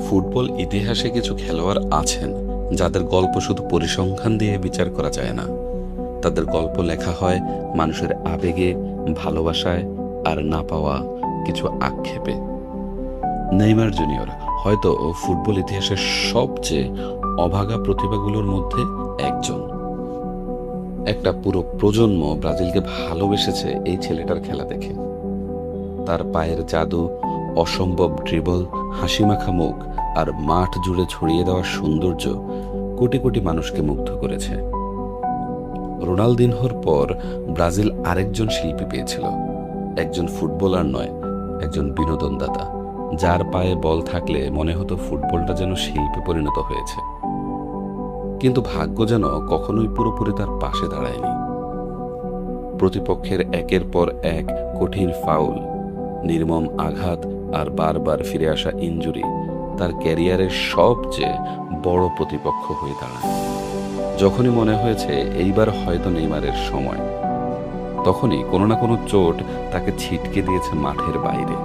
Football ইতিহাসে কিছু খেলোয়াড় আছেন যাদের গল্প শুধু পরিসংখ্যান দিয়ে বিচার করা যায় না। তাদের গল্প লেখা হয় মানুষের আবেগে, ভালোবাসায় আর না পাওয়া কিছু আক্ষেপে। নেইমার জুনিয়র হয়তো ফুটবল ইতিহাসের সবচেয়ে অভাগা প্রতিভাগুলোর মধ্যে একজন। একটা পুরো প্রজন্ম ব্রাজিলকে ভালোবেসেছে এই ছেলেটার খেলা দেখে। তার পায়ের জাদু, অসম্ভব ড্রিবল, হাসিমাখা মুখ আর মাঠ জুড়ে ছড়িয়ে দেওয়া সৌন্দর্য কোটি কোটি মানুষকে মুগ্ধ করেছে। রোনালদিনহোর পর ব্রাজিল আরেকজন শিল্পী পেয়েছিল, একজন ফুটবলার নয়, একজন বিনোদনদাতা, যার পায়ে বল থাকলে মনে হতো ফুটবলটা যেন শিল্পে পরিণত হয়েছে। কিন্তু ভাগ্য যেন কখনোই পুরোপুরি তার পাশে দাঁড়ায়নি। প্রতিপক্ষের একের পর এক কঠিন ফাউল, নির্মম আঘাত আর বারবার ফিরে আসা ইনজুরি তার ক্যারিয়ারের সবচেয়ে বড় প্রতিপক্ষ হয়ে দাঁড়ায়। যখনই মনে হয়েছে এইবার হয়তো নেইমারের সময়, তখনই কোনো না কোনো চোট তাকে ছিটকে দিয়েছে মাঠের বাইরে।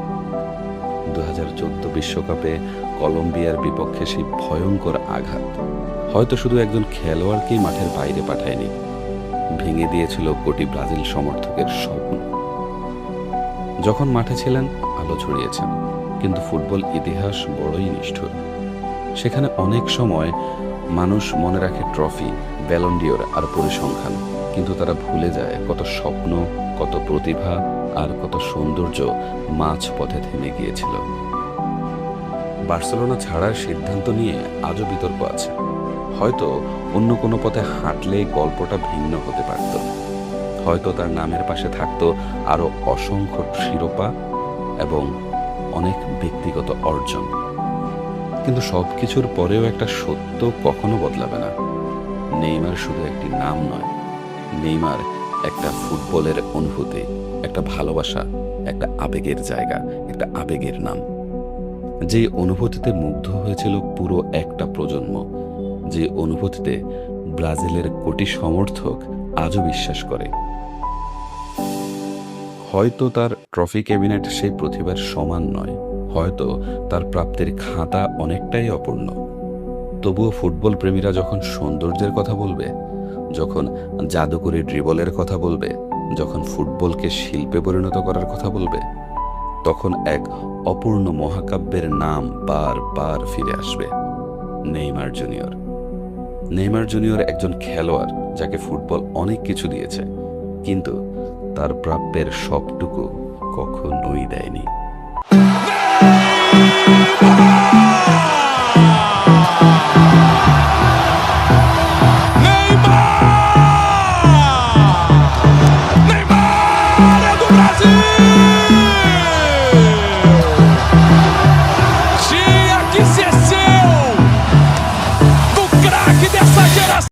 2014 বিশ্বকাপে কলম্বিয়ার বিপক্ষে সেই ভয়ঙ্কর আঘাত হয়তো শুধু একজন খেলোয়াড়কেই মাঠের বাইরে পাঠায়নি, ভেঙে দিয়েছিল কোটি ব্রাজিল সমর্থকের স্বপ্ন। যখন মাঠে ছিলেন আলো ছড়িয়েছেন, কিন্তু ফুটবল ইতিহাস বড়ই নিষ্ঠুর। সেখানে অনেক সময় মানুষ মনে রাখে ট্রফি, ব্যালন ডিওর আর পরিসংখ্যান, কিন্তু তারা ভুলে যায় কত স্বপ্ন, কত প্রতিভা আর কত সৌন্দর্য মাঝ পথে থেমে গিয়েছিল। বার্সেলোনা ছাড়ার সিদ্ধান্ত নিয়ে আজও বিতর্ক আছে। হয়তো অন্য কোনো পথে হাঁটলে গল্পটা ভিন্ন হতে পারত। হয়তো তার নামের পাশে থাকতো আরো অসংখ্য শিরোপা এবং অনেক ব্যক্তিগত অর্জন। কিন্তু সবকিছুর পরেও একটা সত্য কখনো বদলাবে না, নেইমার শুধু একটি নাম নয়, নেইমার একটা ফুটবলের অনুভূতি, একটা ভালোবাসা, একটা আবেগের জায়গা, একটা আবেগের নাম। যে অনুভূতিতে মুগ্ধ হয়েছিল পুরো একটা প্রজন্ম, যে অনুভূতিতে ব্রাজিলের কোটি সমর্থক আজও বিশ্বাস করে। হয়তো তার ট্রফি ক্যাবিনেট সেই প্রতিভার সমান নয়, হয়তো তার প্রাপ্তির খাতা অনেকটাই অপূর্ণ। তবুও ফুটবল প্রেমীরা যখন সৌন্দর্যের কথা বলবে, যখন জাদুকরী ড্রিবলের কথা বলবে, যখন ফুটবলকে শিল্পে পরিণত করার কথা বলবে, তখন এক অপূর্ণ মহাকাব্যের নাম বারবার ফিরে আসবে, নেইমার জুনিয়র। নেইমার জুনিয়র একজন খেলোয়াড় যাকে ফুটবল অনেক কিছু দিয়েছে, কিন্তু তার প্রাপ্যের সবটুকু কখনোই দেয়নি।